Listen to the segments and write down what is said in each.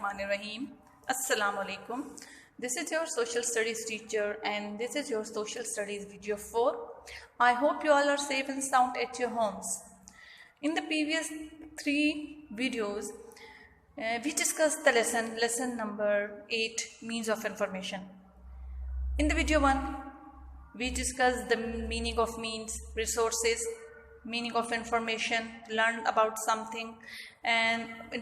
Bismillahirrahmanirrahim. Assalamu alaikum. This is your social studies teacher and this is your social studies video 4. I hope you all are safe and sound at your homes. In the previous 3 videos, we discussed the lesson number 8, means of information. In the video 1, we discussed the meaning of means, resources, meaning of information, learn about something and in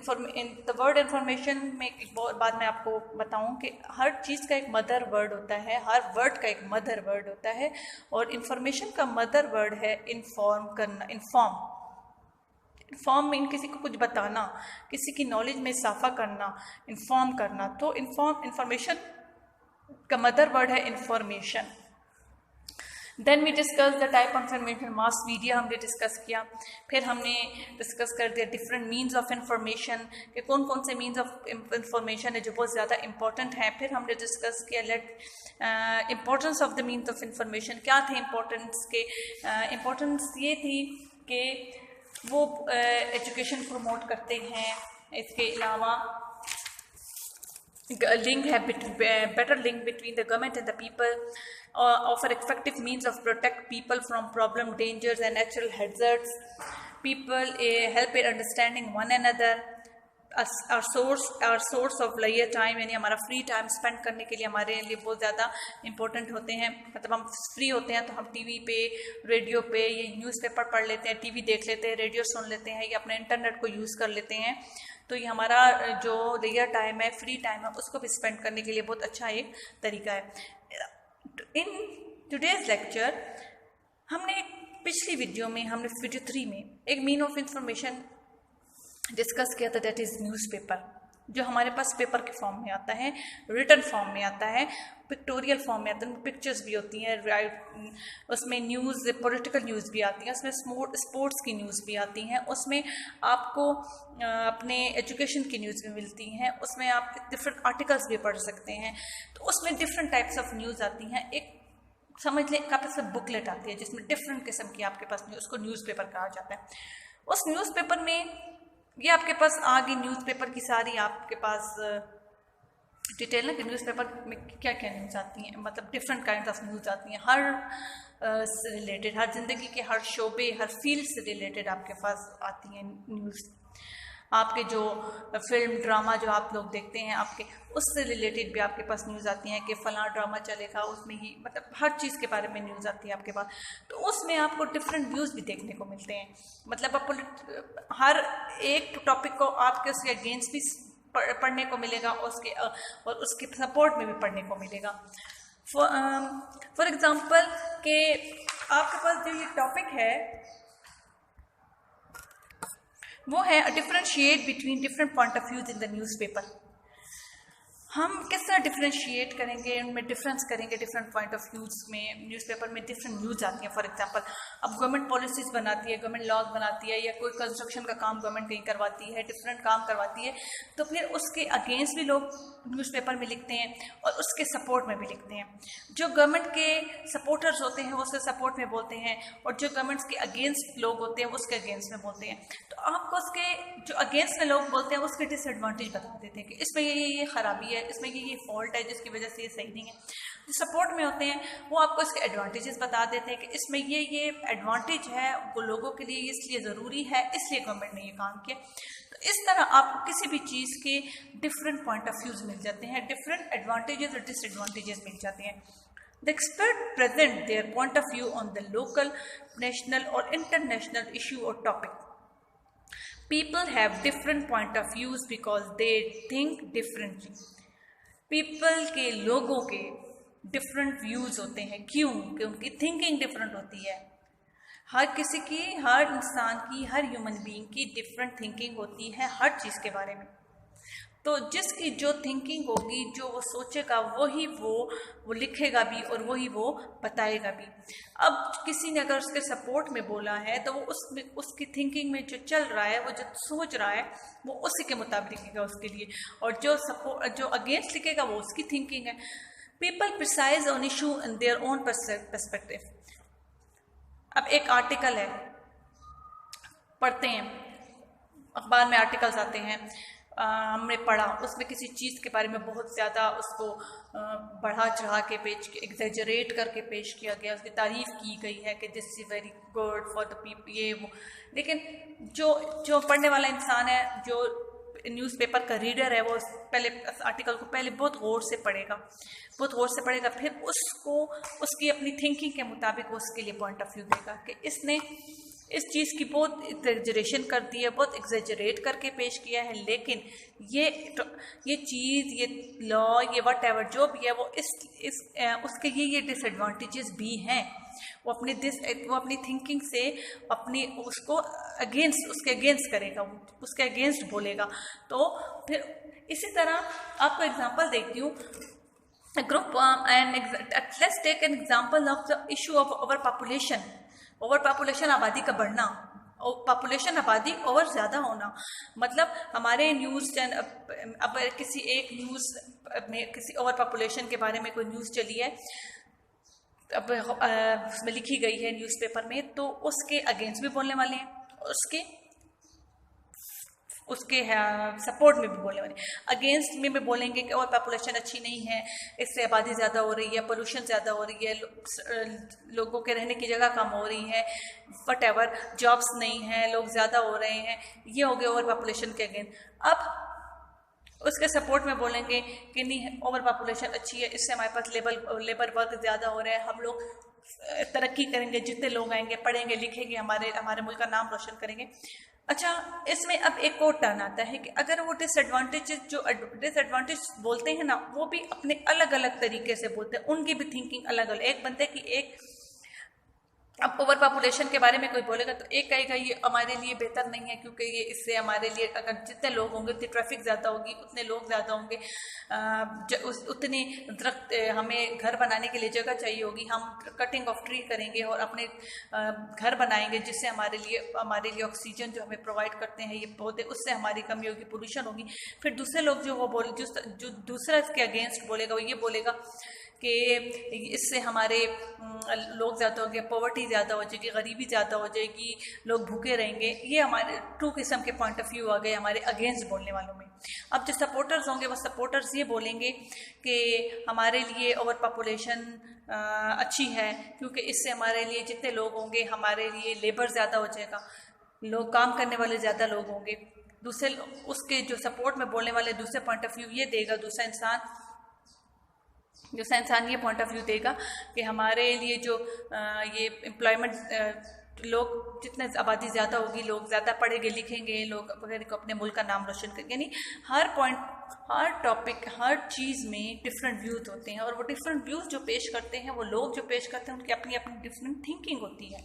the word information में एक बात मैं आपको बताऊं कि हर चीज़ का एक mother word होता है, हर वर्ड का एक मदर वर्ड होता है और इंफॉर्मेशन का मदर वर्ड है इन्फॉर्म करना, इन्फॉर्म मीन किसी को कुछ बताना, किसी की नॉलेज में इजाफा करना, इन्फॉर्म करना। तो इंफॉर्मेशन का मदर वर्ड है information. Then we discuss the type of information, mass media हमने डिस्कस किया। फिर हमने डिस्कस कर दिया डिफरेंट मीन्स ऑफ इंफॉर्मेशन कि कौन कौन से मीन्स ऑफ इंफॉर्मेशन है जो बहुत ज़्यादा इंपॉर्टेंट हैं। फिर हमने डिस्कस किया importance of the means of information, क्या थे इम्पोर्टेंस के। इम्पोर्टेंस ये थी कि वो एजुकेशन प्रमोट करते हैं। इसके अलावा लिंक है better link between the government and the people, offer effective means of protect people from problem, dangers and natural hazards. People help in understanding one another. our source of leisure time, यानी हमारा free time spend करने के लिए हमारे लिए बहुत ज़्यादा important होते हैं। मतलब हम फ्री होते हैं तो हम टीवी पे, रेडियो पे, ये न्यूज़पेपर पढ़ लेते हैं, टीवी देख लेते हैं, रेडियो सुन लेते हैं या अपने इंटरनेट को यूज़ कर लेते हैं। तो ये हमारा जो लेजर टाइम है, फ्री टाइम है, उसको भी स्पेंड करने के लिए बहुत अच्छा एक तरीका है। इन टुडेज लेक्चर हमने पिछली वीडियो में, हमने वीडियो 3 में एक मीन ऑफ इंफॉर्मेशन डिस्कस किया था, दैट इज़ न्यूज़पेपर, जो हमारे पास पेपर के फॉर्म में आता है, रिटन फॉर्म में आता है, पिक्टोरियल फॉर्म में आता है, पिक्चर्स भी होती हैं, राइट। उसमें न्यूज़, पॉलिटिकल न्यूज़ भी आती है, उसमें स्पोर्ट्स की न्यूज़ भी आती हैं, उसमें आपको अपने एजुकेशन की न्यूज़ भी मिलती हैं, उसमें आप डिफरेंट आर्टिकल्स भी पढ़ सकते हैं। तो उसमें डिफरेंट टाइप्स ऑफ न्यूज़ आती हैं। एक समझ लें आपके पास बुकलेट आती है जिसमें डिफरेंट किस्म की आपके पास उसको न्यूज़पेपर कहा जाता है। उस न्यूज़पेपर में ये आपके पास आ गई न्यूज़पेपर की सारी आपके पास डिटेल है कि न्यूज़पेपर में क्या क्या न्यूज़ आती हैं, मतलब डिफरेंट काइंड ऑफ न्यूज़ आती हैं, हर से रिलेटेड, हर ज़िंदगी के हर शोबे, हर फील्ड से रिलेटेड आपके पास आती हैं न्यूज़। आपके जो फिल्म ड्रामा जो आप लोग देखते हैं, आपके उससे रिलेटेड भी आपके पास न्यूज़ आती हैं कि फ़लाँ ड्रामा चलेगा, उसमें ही मतलब हर चीज़ के बारे में न्यूज़ आती है आपके पास। तो उसमें आपको डिफरेंट व्यूज़ भी देखने को मिलते हैं, मतलब आप हर एक टॉपिक को आपके उसके अगेंस्ट भी पढ़ने को मिलेगा, और उसके सपोर्ट में भी पढ़ने को मिलेगा। फॉर एग्ज़ाम्पल कि आपके पास जो ये टॉपिक है वो है differentiate between different point of views in the newspaper. हम किस तरह डिफरेंशिएट करेंगे, उनमें डिफरेंस करेंगे डिफरेंट पॉइंट ऑफ व्यूज़ में। न्यूज़पेपर में डिफरेंट न्यूज़ आती हैं। फॉर एग्जांपल अब गवर्नमेंट पॉलिसीज़ बनाती है, गवर्नमेंट लॉज बनाती है, या कोई कंस्ट्रक्शन का काम गवर्नमेंट कहीं करवाती है, डिफरेंट काम करवाती है, तो फिर उसके अगेंस्ट भी लोग न्यूज़पेपर में लिखते हैं और उसके सपोर्ट में भी लिखते हैं। जो गवर्नमेंट के सपोर्टर्स होते हैं वो उसके सपोर्ट में बोलते हैं, और जो गवर्नमेंट के अगेंस्ट लोग होते हैं वो उसके अगेंस्ट में बोलते हैं। तो आपको उसके जो अगेंस्ट में लोग बोलते हैं उसके डिसएडवांटेज बता देते हैं कि इसमें ये खराबी है, इसमें ये फॉल्ट है जिसकी वजह से ये सही नहीं है। जो सपोर्ट में होते हैं वो आपको इसके एडवांटेजेस बता देते हैं कि इसमें ये एडवांटेज है, वो लोगों के लिए इसलिए ज़रूरी है, इसलिए गवर्नमेंट ने ये काम किया। तो इस तरह आपको किसी भी चीज़ के डिफरेंट पॉइंट ऑफ व्यूज़ मिल जाते हैं, डिफरेंट एडवांटेजेस और डिसएडवांटेजेस मिल जाते हैं। The expert present their point of view on the local, national or international issue or topic. People have different point of views because they think differently. People के, लोगों के different views होते हैं। क्यों? कि उनकी थिंकिंग डिफरेंट होती है। हर किसी की, हर इंसान की, हर ह्यूमन बीइंग की डिफरेंट थिंकिंग होती है हर चीज़ के बारे में। तो जिसकी जो थिंकिंग होगी, जो वो सोचेगा, वही वो लिखेगा भी और वही वो बताएगा भी। अब किसी ने अगर उसके सपोर्ट में बोला है तो वो उसकी थिंकिंग में जो चल रहा है, वो जो सोच रहा है, वो उसी के मुताबिक लिखेगा उसके लिए, और जो अगेंस्ट लिखेगा वो उसकी थिंकिंग है। People precise on issue in their own perspective. अब एक आर्टिकल है, पढ़ते हैं, अखबार में आर्टिकल्स आते हैं, हमने पढ़ा, उसमें किसी चीज़ के बारे में बहुत ज़्यादा उसको बढ़ा चढ़ा के पेश, एग्जेजरेट करके पेश किया गया, उसकी तारीफ़ की गई है कि this is very good for the people, ये वो। लेकिन जो पढ़ने वाला इंसान है, जो न्यूज़पेपर का रीडर है, वो पहले आर्टिकल को पहले बहुत गौर से पढ़ेगा, फिर उसको उसकी अपनी थिंकिंग के मुताबिक उसके लिए पॉइंट ऑफ व्यू देगा कि इसने इस चीज़ की बहुत एग्जेजरेशन कर दी है, बहुत एग्जेजरेट करके पेश किया है, लेकिन ये चीज़, ये लॉ, ये वट एवर जो भी है, वो उसके ये डिसएडवांटेजेस भी हैं। वो अपनी थिंकिंग से उसको उसके अगेंस्ट करेगा, उसके अगेंस्ट बोलेगा। तो फिर इसी तरह आपको एग्जांपल देती हूँ। Group and let's take an example of the issue of over population, आबादी का बढ़ना, पॉपुलेशन आबादी ओवर ज़्यादा होना। मतलब हमारे न्यूज़ चैनल, अब किसी एक न्यूज़ में किसी ओवर पॉपुलेशन के बारे में कोई न्यूज़ चली है, अब उसमें लिखी गई है न्यूज़पेपर में, तो उसके अगेंस्ट भी बोलने वाले हैं, उसके सपोर्ट में भी बोलने वाले। अगेंस्ट में भी बोलेंगे कि और पॉपुलेशन अच्छी नहीं है, इससे आबादी ज़्यादा हो रही है, पोल्यूशन ज़्यादा हो रही है, लोगों के रहने की जगह कम हो रही है, वट एवर, जॉब्स नहीं है, लोग ज़्यादा हो रहे हैं, ये हो गया ओवर पॉपुलेशन के अगेंस्ट। अब उसके सपोर्ट में बोलेंगे कि नहीं, ओवर पॉपुलेशन अच्छी है, इससे हमारे पास लेबर वर्क ज़्यादा हो रहा है, हम लोग तरक्की करेंगे, जितने लोग आएंगे, पढ़ेंगे, लिखेंगे, हमारे मुल्क का नाम रोशन करेंगे। अच्छा, इसमें अब एक और टर्न आता है कि अगर वो डिसएडवांटेज बोलते हैं ना, वो भी अपने अलग अलग तरीके से बोलते हैं, उनकी भी थिंकिंग अलग अलग। एक बंदे की एक, अब ओवर पॉपुलेशन के बारे में कोई बोलेगा तो एक कहेगा ये हमारे लिए बेहतर नहीं है, क्योंकि ये इससे हमारे लिए, अगर जितने लोग होंगे उतनी ट्रैफिक ज़्यादा होगी, उतने लोग ज़्यादा होंगे, उतनी दरख्त, हमें घर बनाने के लिए जगह चाहिए होगी, हम कटिंग ऑफ ट्री करेंगे और अपने घर बनाएंगे, जिससे हमारे लिए ऑक्सीजन जो हमें प्रोवाइड करते हैं ये पौधे, उससे हमारी कमी होगी, पोल्यूशन होगी। फिर दूसरे लोग जो दूसरा इसके अगेंस्ट बोलेगा, वो ये बोलेगा कि इससे हमारे लोग ज़्यादा होंगे, पॉवर्टी ज़्यादा हो जाएगी, गरीबी ज़्यादा हो जाएगी, लोग भूखे रहेंगे। ये हमारे टू किस्म के पॉइंट ऑफ व्यू आ गए हमारे अगेंस्ट बोलने वालों में। अब जो सपोर्टर्स होंगे, वो सपोर्टर्स ये बोलेंगे कि हमारे लिए ओवर पॉपुलेशन अच्छी है, क्योंकि इससे हमारे लिए जितने लोग होंगे, हमारे लिए लेबर ज़्यादा हो जाएगा, लोग काम करने वाले ज़्यादा लोग होंगे। दूसरे उसके जो सपोर्ट में बोलने वाले दूसरे पॉइंट ऑफ व्यू ये देगा, दूसरा इंसान ये पॉइंट ऑफ व्यू देगा कि हमारे लिए जो ये एम्प्लॉयमेंट, लोग जितने आबादी ज़्यादा होगी, लोग ज़्यादा पढ़ेंगे लिखेंगे, लोग वगैरह को अपने मुल्क का नाम रोशन करेंगे। यानी हर टॉपिक, हर चीज़ में डिफरेंट व्यूज़ होते हैं, और वो डिफरेंट व्यूज़ जो पेश करते हैं, वो लोग जो पेश करते हैं, उनकी अपनी अपनी डिफरेंट थिंकिंग होती है।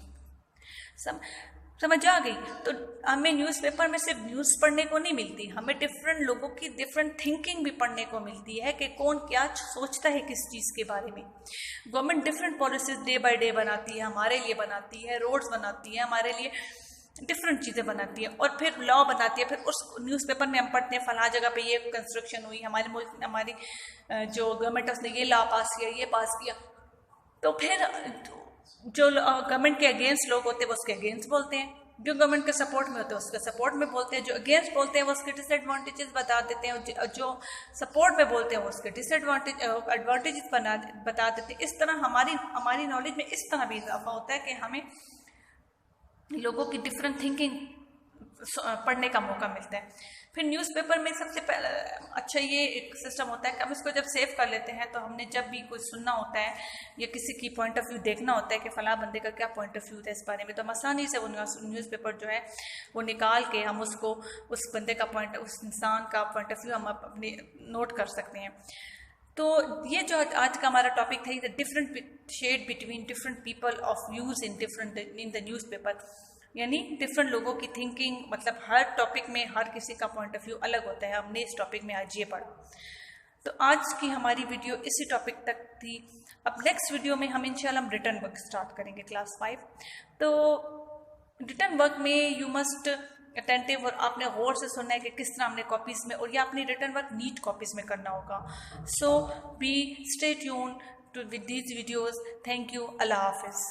समझ आ गई? तो हमें न्यूज़पेपर में सिर्फ न्यूज़ पढ़ने को नहीं मिलती, हमें डिफरेंट लोगों की डिफरेंट थिंकिंग भी पढ़ने को मिलती है कि कौन क्या सोचता है किस चीज़ के बारे में। Government different policies day by day बनाती है, हमारे लिए बनाती है, रोड्स बनाती है, हमारे लिए डिफरेंट चीज़ें बनाती है, और फिर लॉ बनाती है। फिर उस न्यूज़पेपर में हम पढ़ते हैं फला जगह पे ये कंस्ट्रक्शन हुई, हमारे मुल्क, हमारी जो गवर्नमेंट है उसने ये लॉ पास किया, ये पास किया। तो फिर जो गवर्नमेंट के अगेंस्ट लोग होते हैं वो उसके अगेंस्ट बोलते हैं, जो गवर्नमेंट के सपोर्ट में होते हैं उसके सपोर्ट में बोलते हैं, जो अगेंस्ट बोलते हैं वो उसके डिसएडवांटेजेस बता देते हैं, जो सपोर्ट में बोलते हैं वो उसके एडवांटेजेस बता देते हैं। इस तरह हमारी नॉलेज में इस तरह भी इजाफा होता है कि हमें लोगों की डिफरेंट थिंकिंग पढ़ने का मौका मिलता है। फिर न्यूज़पेपर में सबसे पहले अच्छा ये एक सिस्टम होता है कि हम इसको जब सेव कर लेते हैं, तो हमने जब भी कुछ सुनना होता है या किसी की पॉइंट ऑफ व्यू देखना होता है कि फला बंदे का क्या पॉइंट ऑफ व्यू था इस बारे में, तो हम आसानी से वो न्यूज़पेपर जो है वो निकाल के हम उसको, उस बंदे का पॉइंट, उस इंसान का पॉइंट ऑफ व्यू हम अपने नोट कर सकते हैं। तो ये जो आज का हमारा टॉपिक था, the different shade between different people of views in the newspaper, यानी डिफरेंट लोगों की थिंकिंग, मतलब हर टॉपिक में हर किसी का पॉइंट ऑफ व्यू अलग होता है। हमने इस टॉपिक में आज ये पढ़ा। तो आज की हमारी वीडियो इसी टॉपिक तक थी। अब नेक्स्ट वीडियो में हम इंशाल्लाह रिटर्न वर्क स्टार्ट करेंगे क्लास 5। तो रिटर्न वर्क में यू मस्ट अटेंटिव, और आपने गौर से सुनना है कि किस तरह हमने कॉपीज़ में, और या अपनी रिटर्न वर्क नीट कॉपीज़ में करना होगा। So be stay tune to with these videos. Thank you. अल्लाह हाफिज़।